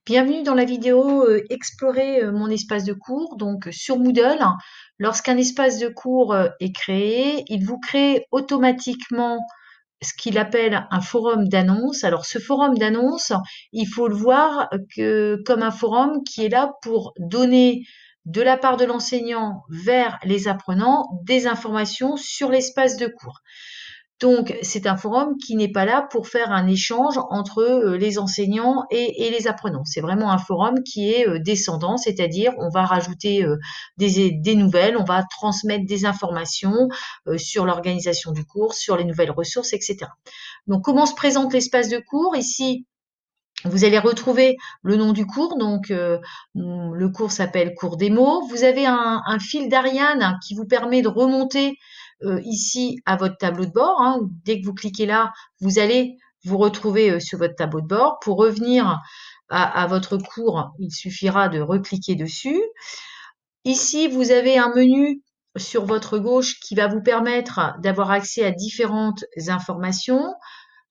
Bienvenue dans la vidéo Explorer mon espace de cours. Donc sur Moodle, lorsqu'un espace de cours est créé, il vous crée automatiquement ce qu'il appelle un forum d'annonces. Alors ce forum d'annonces, il faut le voir comme un forum qui est là pour donner de la part de l'enseignant vers les apprenants des informations sur l'espace de cours. Donc, c'est un forum qui n'est pas là pour faire un échange entre les enseignants et les apprenants. C'est vraiment un forum qui est descendant, c'est-à-dire on va rajouter des nouvelles, on va transmettre des informations sur l'organisation du cours, sur les nouvelles ressources, etc. Donc, comment se présente l'espace de cours? Ici, vous allez retrouver le nom du cours, donc le cours s'appelle cours démo. Vous avez un fil d'Ariane qui vous permet de remonter ici à votre tableau de bord. Hein. Dès que vous cliquez là, vous allez vous retrouver sur votre tableau de bord. Pour revenir à votre cours, il suffira de recliquer dessus. Ici, vous avez un menu sur votre gauche qui va vous permettre d'avoir accès à différentes informations.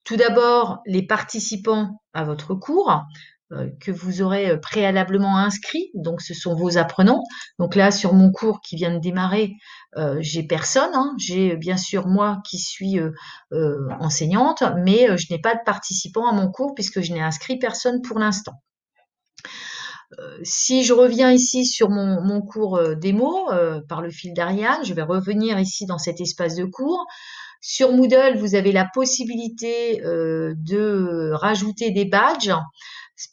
Tout d'abord, les participants à votre cours que vous aurez préalablement inscrits, donc ce sont vos apprenants. Donc là, sur mon cours qui vient de démarrer, j'ai personne. Hein. J'ai bien sûr moi qui suis enseignante, mais je n'ai pas de participants à mon cours puisque je n'ai inscrit personne pour l'instant. Si je reviens ici sur mon cours démo par le fil d'Ariane, je vais revenir ici dans cet espace de cours. Sur Moodle, vous avez la possibilité de rajouter des badges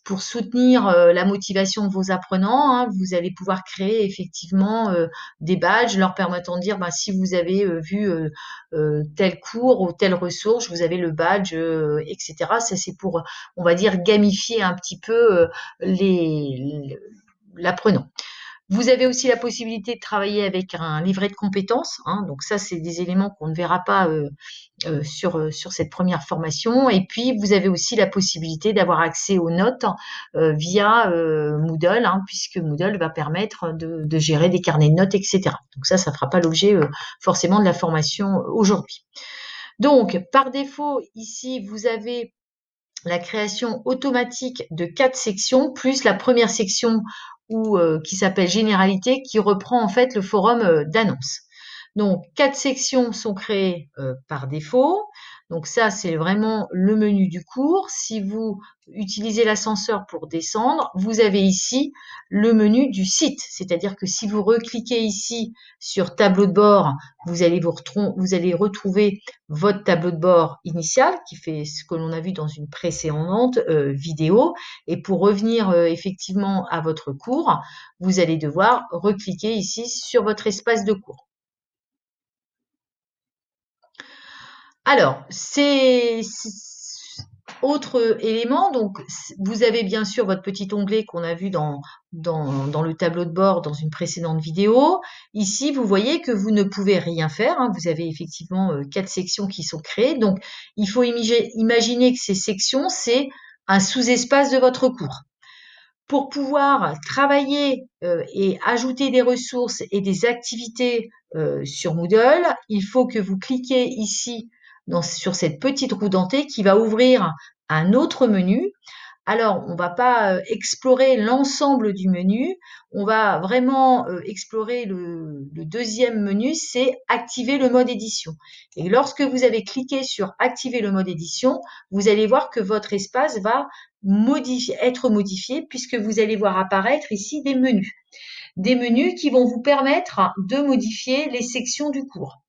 pour soutenir la motivation de vos apprenants. Hein. Vous allez pouvoir créer effectivement des badges leur permettant de dire si vous avez vu tel cours ou telle ressource, vous avez le badge, etc. Ça, c'est pour, on va dire, gamifier un petit peu l'apprenant. Vous avez aussi la possibilité de travailler avec un livret de compétences. Hein, donc ça, c'est des éléments qu'on ne verra pas sur cette première formation. Et puis, vous avez aussi la possibilité d'avoir accès aux notes via Moodle, hein, puisque Moodle va permettre de gérer des carnets de notes, etc. Donc ça ne fera pas l'objet forcément de la formation aujourd'hui. Donc, par défaut, ici, vous avez la création automatique de 4 sections, plus la première section qui s'appelle Généralité, qui reprend en fait le forum d'annonces. Donc, 4 sections sont créées par défaut. Donc ça, c'est vraiment le menu du cours. Si vous utilisez l'ascenseur pour descendre, vous avez ici le menu du site. C'est-à-dire que si vous recliquez ici sur tableau de bord, vous allez retrouver votre tableau de bord initial qui fait ce que l'on a vu dans une précédente vidéo. Et pour revenir effectivement à votre cours, vous allez devoir recliquer ici sur votre espace de cours. Alors, c'est autre élément, donc vous avez bien sûr votre petit onglet qu'on a vu dans le tableau de bord dans une précédente vidéo. Ici, vous voyez que vous ne pouvez rien faire. Hein. Vous avez effectivement 4 sections qui sont créées. Donc, il faut imaginer que ces sections, c'est un sous-espace de votre cours. Pour pouvoir travailler et ajouter des ressources et des activités sur Moodle, il faut que vous cliquez ici sur cette petite roue dentée qui va ouvrir un autre menu. Alors, on ne va pas explorer l'ensemble du menu, on va vraiment explorer le deuxième menu, c'est activer le mode édition. Et lorsque vous avez cliqué sur activer le mode édition, vous allez voir que votre espace va être modifié puisque vous allez voir apparaître ici des menus. Des menus qui vont vous permettre de modifier les sections du cours.